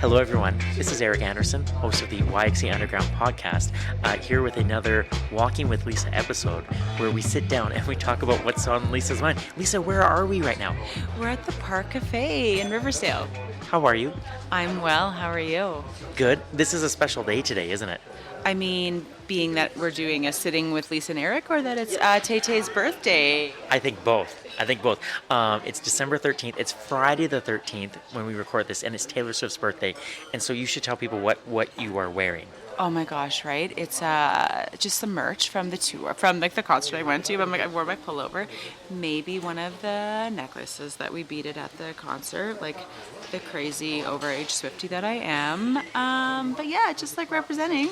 Hello, everyone. This is Eric Anderson, host of the YXE Underground podcast, here with another Walking with Lisa episode where we sit down and we talk about what's on Lisa's mind. Lisa, where are we right now? We're at the Park Cafe in Riversdale. How are you? I'm well. How are you? Good. This is a special day today, isn't it? I mean, being that we're doing a sitting with Lisa and Eric, or that it's Tay-Tay's birthday? I think both. It's December 13th. It's Friday the 13th when we record this, and it's Taylor Swift's birthday. And so you should tell people what you are wearing. Oh my gosh, right? It's just some merch from the tour, from like the concert I went to. But I wore my pullover. Maybe one of the necklaces that we beaded at the concert, like the crazy overage Swiftie that I am. But yeah, just like representing.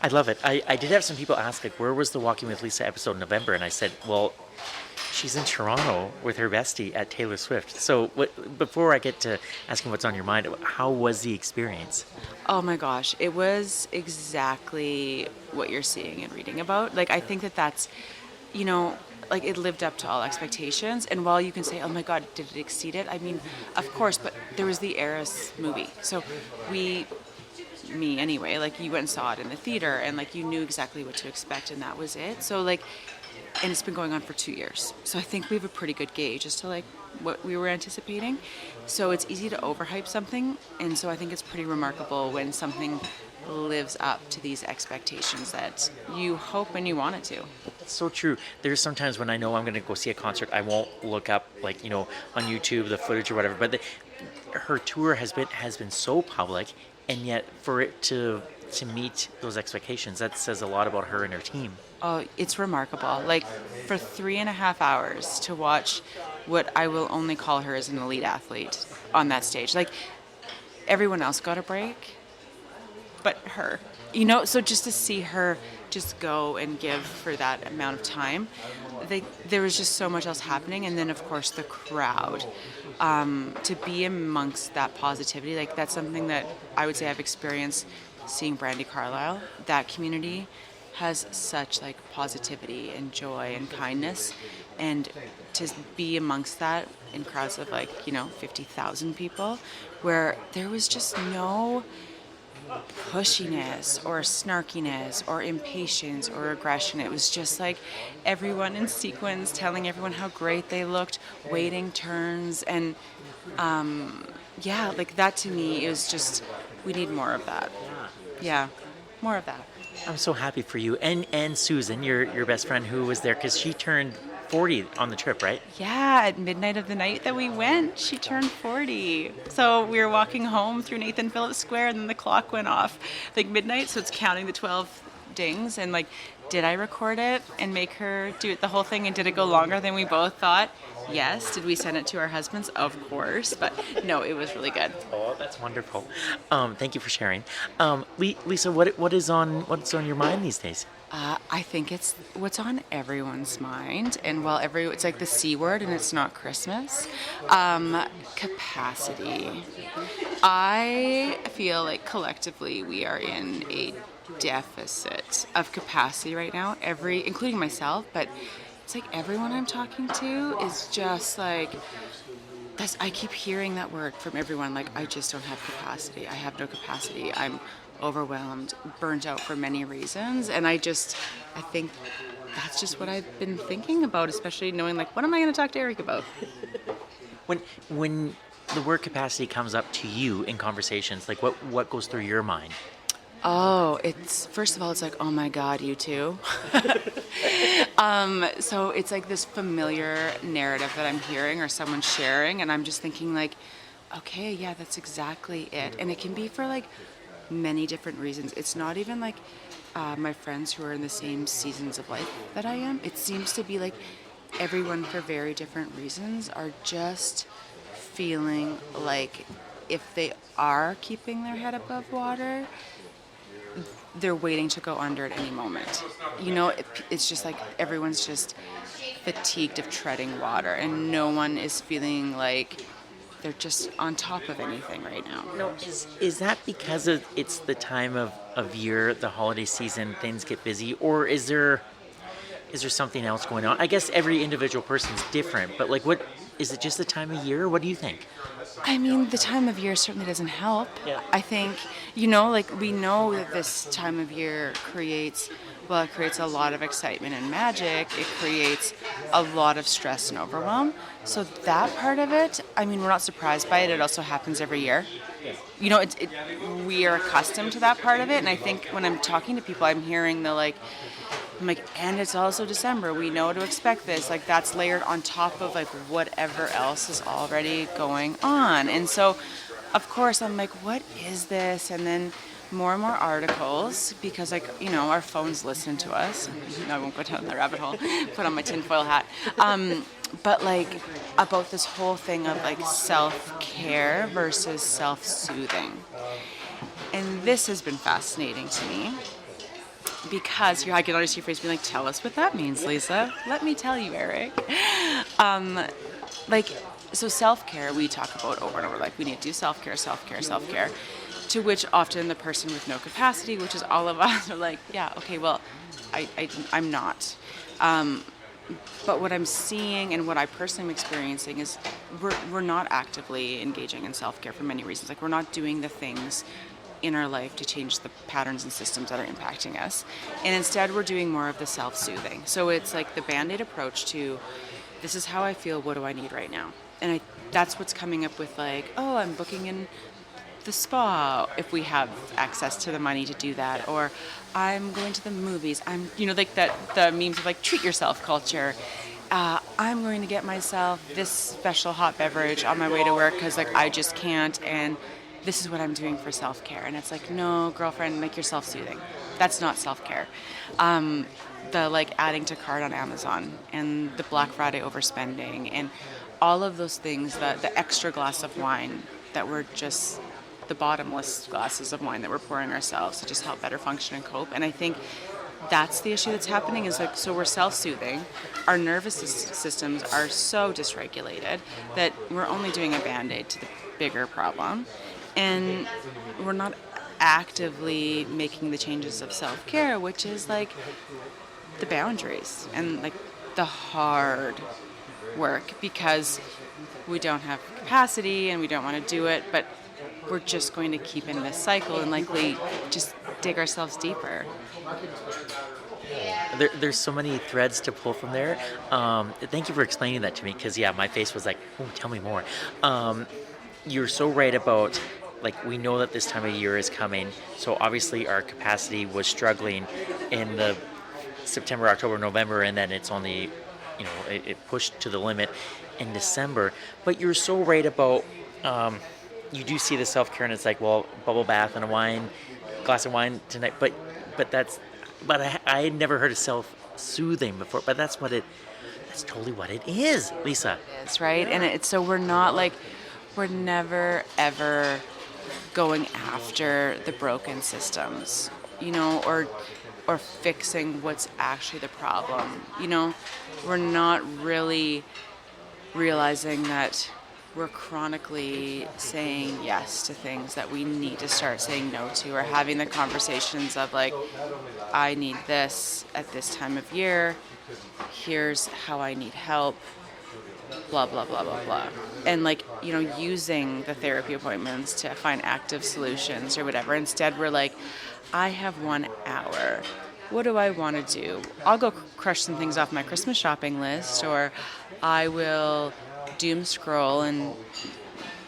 I love it. I did have some people ask, like, where was the Walking with Lisa episode in November? And I said, well, she's in Toronto with her bestie at Taylor Swift. So before I get to asking what's on your mind, how was the experience? Oh my gosh, it was exactly what you're seeing and reading about. Like, I think that's, like it lived up to all expectations. And while you can say, oh my God, did it exceed it? I mean, of course, but there was the Eras movie. So me anyway, like you went and saw it in the theater and like you knew exactly what to expect and that was it. So like, and it's been going on for 2 years. So I think we have a pretty good gauge as to like what we were anticipating. So it's easy to overhype something. And so I think it's pretty remarkable when something lives up to these expectations that you hope and you want it to. It's so true. There's sometimes when I know I'm going to go see a concert, I won't look up on YouTube the footage or whatever. But her tour has been so public, and yet for it to meet those expectations, that says a lot about her and her team. Oh, it's remarkable. Like for 3.5 hours to watch what I will only call her as an elite athlete on that stage. Like everyone else got a break, but her. So just to see her just go and give for that amount of time, there was just so much else happening. And then, of course, the crowd. To be amongst that positivity, like that's something that I would say I've experienced seeing Brandi Carlile. That community has such like positivity and joy and kindness. And to be amongst that in crowds of 50,000 people where there was just no pushiness or snarkiness or impatience or aggression. It was just like everyone in sequence telling everyone how great they looked, waiting turns, and like that to me is just, we need more of that. Yeah, more of that. I'm so happy for you and Susan, your best friend, who was there because she turned 40 on the trip, right? Yeah, at midnight of the night that we went, she turned 40. So we were walking home through Nathan Phillips Square, and then the clock went off like midnight, so it's counting the 12 dings. And like, did I record it and make her do it the whole thing? And did it go longer than we both thought? Yes. Did we send it to our husbands? Of course. But no, it was really good. Oh, that's wonderful. Thank you for sharing. Lisa, what's on your mind these days? I think it's what's on everyone's mind, and it's like the C word, and it's not Christmas. Capacity. I feel like collectively we are in a deficit of capacity right now. Including myself, but it's like everyone I'm talking to is just like. I keep hearing that word from everyone. Like, I just don't have capacity. I have no capacity. I'm overwhelmed, burnt out for many reasons, and I think that's just what I've been thinking about, especially knowing like, what am I going to talk to Eric about? When the word capacity comes up to you in conversations, like what goes through your mind? Oh, first of all, it's like, oh my God, you too. So it's like this familiar narrative that I'm hearing or someone sharing, and I'm just thinking like, okay, yeah, that's exactly it. And it can be for like many different reasons. It's not even like my friends who are in the same seasons of life that I am. It seems to be like everyone for very different reasons are just feeling like if they are keeping their head above water, they're waiting to go under at any moment. It's just like everyone's just fatigued of treading water, and no one is feeling like they're just on top of anything right now. No, is that because it's the time of year, the holiday season, things get busy, or is there something else going on? I guess every individual person's different, but like, what is it just the time of year? What do you think? I mean, the time of year certainly doesn't help. Yeah. I think, like we know that this time of year creates, well, it creates a lot of excitement and magic. It creates a lot of stress and overwhelm. So that part of it, I mean, we're not surprised by it. It also happens every year. We are accustomed to that part of it. And I think when I'm talking to people, I'm hearing I'm like, and it's also December. We know to expect this. Like, that's layered on top of like whatever else is already going on. And so, of course, I'm like, what is this? And then more and more articles because, like, our phones listen to us. I won't go down the rabbit hole. Put on my tinfoil hat. But like about this whole thing of like self-care versus self-soothing. And this has been fascinating to me. Because I can already see your face being like, tell us what that means, Lisa. Let me tell you, Eric. So self-care, we talk about over and over, like we need to do self-care, self-care, self-care. To which often the person with no capacity, which is all of us, are like, yeah, okay, well, I'm not. But what I'm seeing and what I personally am experiencing is we're not actively engaging in self-care for many reasons. Like we're not doing the things in our life to change the patterns and systems that are impacting us. And instead we're doing more of the self-soothing. So it's like the Band-Aid approach to, this is how I feel, what do I need right now? And that's what's coming up with like, oh, I'm booking in the spa if we have access to the money to do that, or I'm going to the movies. I'm, like the memes of like treat yourself culture. I'm going to get myself this special hot beverage on my way to work because like I just can't, and this is what I'm doing for self-care. And it's like, no, girlfriend, make your self-soothing. That's not self-care. The like adding to cart on Amazon and the Black Friday overspending and all of those things, the extra glass of wine that we're just, the bottomless glasses of wine that we're pouring ourselves to just help better function and cope. And I think that's the issue that's happening is like, so we're self-soothing. Our nervous systems are so dysregulated that we're only doing a Band-Aid to the bigger problem. And we're not actively making the changes of self-care, which is like the boundaries and like the hard work because we don't have capacity and we don't want to do it, but we're just going to keep in this cycle and likely just dig ourselves deeper. There's so many threads to pull from there. Thank you for explaining that to me because, yeah, my face was like, oh, tell me more. You're so right about, like, we know that this time of year is coming, so obviously our capacity was struggling in the September, October, November, and then it's only, it pushed to the limit in December. But you're so right about, you do see the self-care, and it's like, well, bubble bath and a glass of wine tonight, but I had never heard of self-soothing before, but that's totally what it is, Lisa. It's right, and so we're not like, we're never ever going after the broken systems, or fixing what's actually the problem. We're not really realizing that we're chronically saying yes to things that we need to start saying no to, or having the conversations of like, I need this at this time of year, here's how I need help, blah, blah, blah, blah, blah. And like, using the therapy appointments to find active solutions or whatever. Instead, we're like, I have 1 hour. What do I want to do? I'll go crush some things off my Christmas shopping list, or I will doom scroll and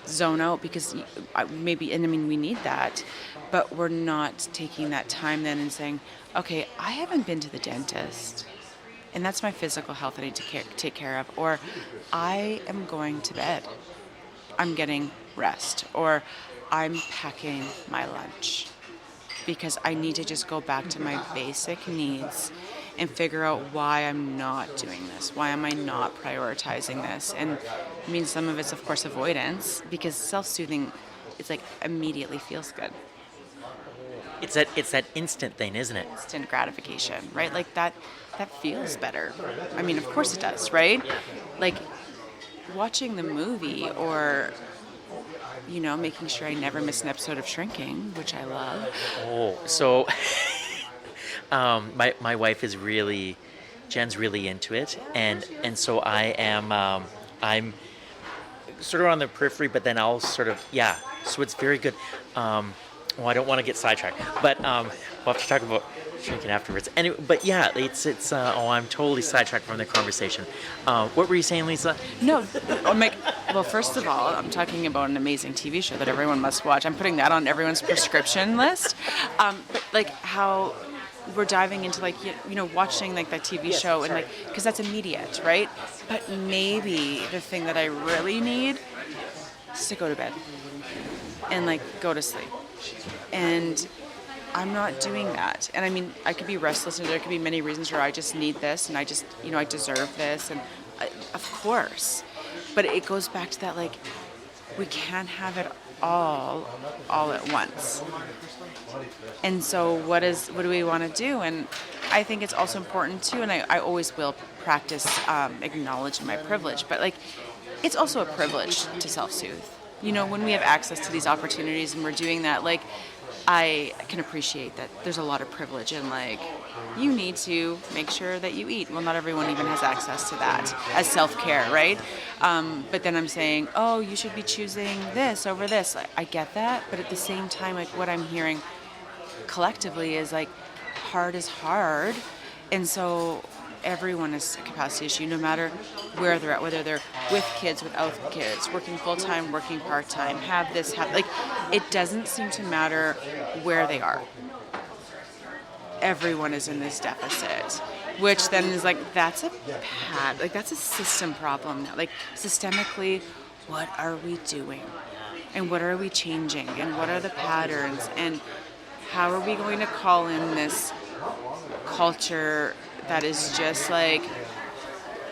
zone out because we need that, but we're not taking that time then and saying, okay, I haven't been to the dentist. And that's my physical health I need to take care of. Or I am going to bed. I'm getting rest. Or I'm packing my lunch. Because I need to just go back to my basic needs and figure out why I'm not doing this. Why am I not prioritizing this? And I mean, some of it's, of course, avoidance. Because self-soothing, it's like immediately feels good. It's that instant thing, isn't it? Instant gratification, right? Like that feels better. I mean, of course it does, right? Like watching the movie or, making sure I never miss an episode of Shrinking, which I love. Oh, so my wife is Jen's really into it, and so I am, sort of on the periphery, but then I'll sort of, yeah. So it's very good. Well, I don't want to get sidetracked, but we'll have to talk about drinking afterwards. Anyway, but yeah, it's. Oh, I'm totally sidetracked from the conversation. What were you saying, Lisa? No, I'm like, well, first of all, I'm talking about an amazing TV show that everyone must watch. I'm putting that on everyone's prescription list. But like how we're diving into like watching like that TV show and like because that's immediate, right? But maybe the thing that I really need is to go to bed and like go to sleep. And I'm not doing that. And I mean, I could be restless and there could be many reasons where I just need this and I just, I deserve this. And of course. But it goes back to that, like, we can't have it all at once. And so what do we want to do? And I think it's also important too, and I always will practice acknowledging my privilege, but like, it's also a privilege to self-soothe. When we have access to these opportunities and we're doing that, like, I can appreciate that there's a lot of privilege in like, you need to make sure that you eat. Well, not everyone even has access to that as self-care, right? But then I'm saying, oh, you should be choosing this over this. I get that, but at the same time, like what I'm hearing collectively is like, hard is hard. And so everyone has a capacity issue, no matter where they're at, whether they're with kids, without kids, working full-time, working part-time, like, it doesn't seem to matter where they are. Everyone is in this deficit, which then is like, that's a system problem now. Like, systemically, what are we doing? And what are we changing? And what are the patterns? And how are we going to call in this culture that is just like,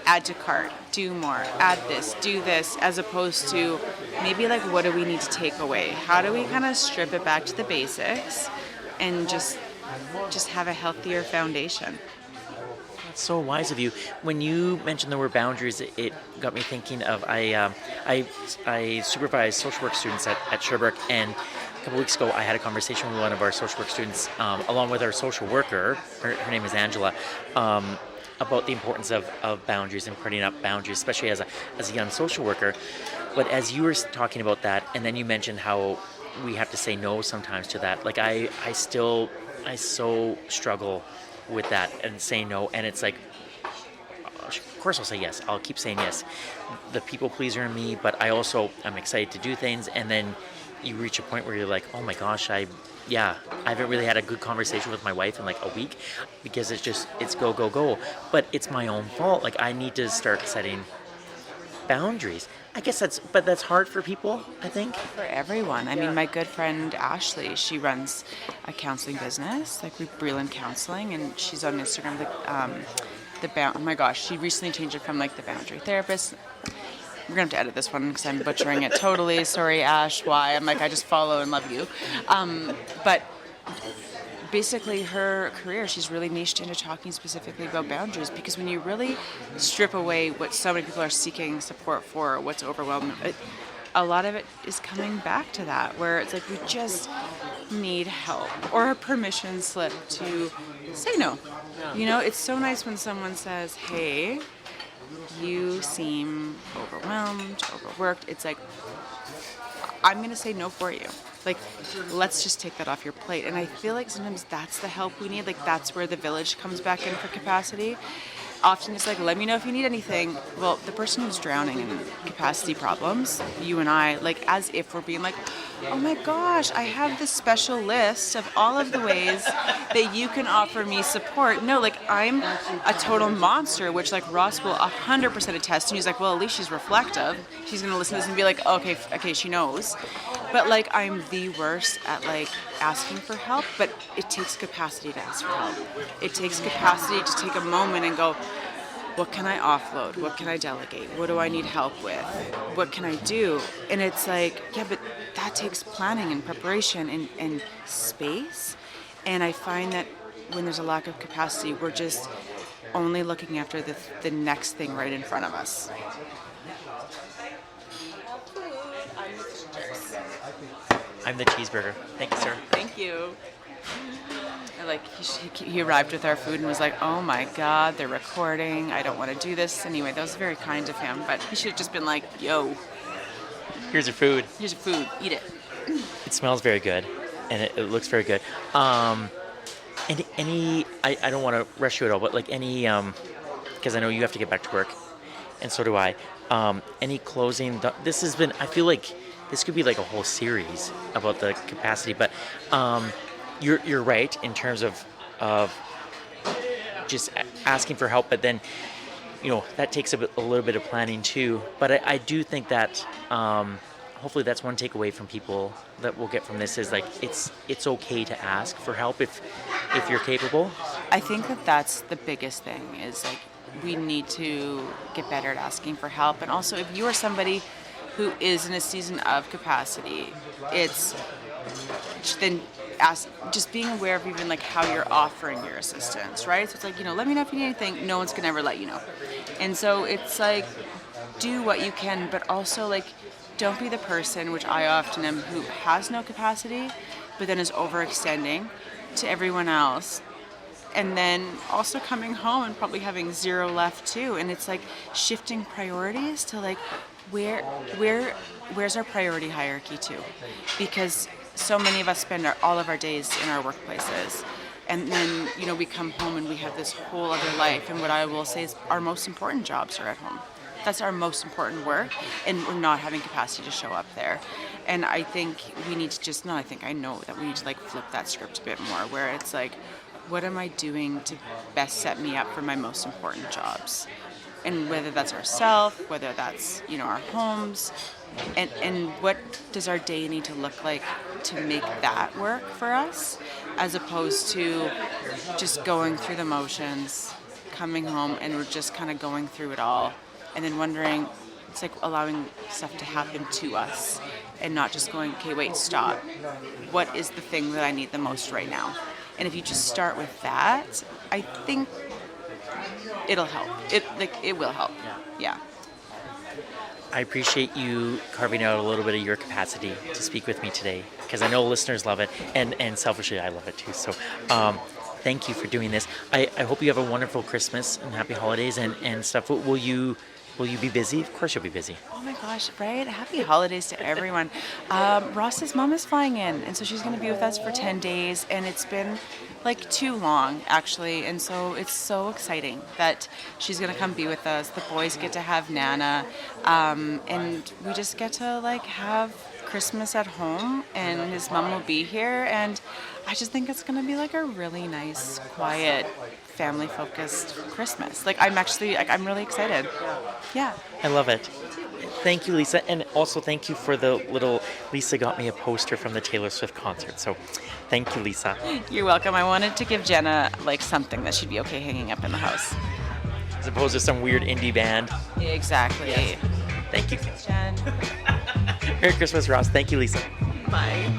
add to cart, do more, add this, do this, as opposed to maybe like, what do we need to take away? How do we kind of strip it back to the basics and just have a healthier foundation? That's so wise of you. When you mentioned the word boundaries, it got me thinking of I supervise social work students at Sherbrooke, and a couple weeks ago I had a conversation with one of our social work students, along with our social worker. Her name is Angela. About the importance of boundaries and putting up boundaries, especially as a young social worker. But as you were talking about that, and then you mentioned how we have to say no sometimes to that. Like I so struggle with that and say no, and it's like, of course I'll say yes. I'll keep saying yes. The people pleaser in me, but I'm excited to do things, and then you reach a point where you're like, oh my gosh, I haven't really had a good conversation with my wife in like a week because it's go. But it's my own fault. Like, I need to start setting boundaries. I guess that's hard for people, I think. For everyone. I mean, my good friend Ashley, she runs a counseling business, like Breland Counseling, and she's on Instagram, oh my gosh, she recently changed it from like the boundary therapist. We're going to have to edit this one because I'm butchering it totally. Sorry, Ash, why? I'm like, I just follow and love you. But basically her career, she's really niched into talking specifically about boundaries, because when you really strip away what so many people are seeking support for, what's overwhelming, a lot of it is coming back to that, where it's like, we just need help or a permission slip to say no. It's so nice when someone says, hey, you seem overwhelmed, overworked. It's like, I'm going to say no for you. Like, let's just take that off your plate. And I feel like sometimes that's the help we need. Like, that's where the village comes back in for capacity. Often it's like, let me know if you need anything. Well, the person who's drowning in capacity problems, you and I, like, as if we're being like, oh my gosh, I have this special list of all of the ways that you can offer me support. No, like, I'm a total monster, which like Ross will 100% attest to. He's like, well, at least she's reflective. She's going to listen to this and be like, okay, she knows. But like, I'm the worst at like asking for help, but it takes capacity to ask for help. It takes capacity to take a moment and go, what can I offload? What can I delegate? What do I need help with? What can I do? And it's like, yeah, but that takes planning and preparation and space. And I find that when there's a lack of capacity, we're just only looking after the next thing right in front of us. I'm the cheeseburger. Thank you, sir. Thank you. And like he arrived with our food and was like, oh my God, they're recording. I don't want to do this. Anyway, that was very kind of him, but he should have just been like, yo. Here's your food. Here's your food. Eat it. It smells very good, and it looks very good. I don't want to rush you at all, but like any, because I know you have to get back to work, and so do I. Any closing? This has been. I feel like this could be like a whole series about the capacity, but you're right in terms of just asking for help, but then that takes a little bit of planning too. But I do think that hopefully that's one takeaway from people that we'll get from this is like it's okay to ask for help if you're capable. I think that that's the biggest thing is like we need to get better at asking for help. And also if you are somebody who is in a season of capacity, it's then just being aware of even like how you're offering your assistance, right? So it's like, let me know if you need anything. No one's gonna ever let you know. And so it's like, do what you can, but also like, don't be the person, which I often am, who has no capacity, but then is overextending to everyone else. And then also coming home and probably having zero left too. And it's like shifting priorities to like, where's our priority hierarchy to? Because so many of us spend all of our days in our workplaces. And then, we come home and we have this whole other life. And what I will say is our most important jobs are at home. That's our most important work. And we're not having capacity to show up there. And I think we need to I know that we need to like flip that script a bit more where it's like, what am I doing to best set me up for my most important jobs? And whether that's ourselves, whether that's, our homes, and what does our day need to look like to make that work for us, as opposed to just going through the motions, coming home, and we're just kind of going through it all, and then wondering, it's like allowing stuff to happen to us, and not just going, okay, wait, stop. What is the thing that I need the most right now? And if you just start with that, I think it'll help. It will help. Yeah. I appreciate you carving out a little bit of your capacity to speak with me today because I know listeners love it, and selfishly I love it too. So thank you for doing this. I hope you have a wonderful Christmas and happy holidays and stuff. Will you be busy? Of course you'll be busy. Oh my gosh, right? Happy holidays to everyone. Ross's mom is flying in, and so she's going to be with us for 10 days, and it's been like too long, actually, and so it's so exciting that she's going to come be with us. The boys get to have Nana, and we just get to like have Christmas at home, and his mom will be here, and I just think it's going to be like a really nice, quiet, family-focused Christmas. Like I'm really excited. Yeah. I love it. Thank you, Lisa. And also thank you for the little, Lisa got me a poster from the Taylor Swift concert. So thank you, Lisa. You're welcome. I wanted to give Jenna like something that she'd be okay hanging up in the house. As opposed to some weird indie band. Exactly. Yes. Thank you. Jen. Merry Christmas, Ross. Thank you, Lisa. Bye.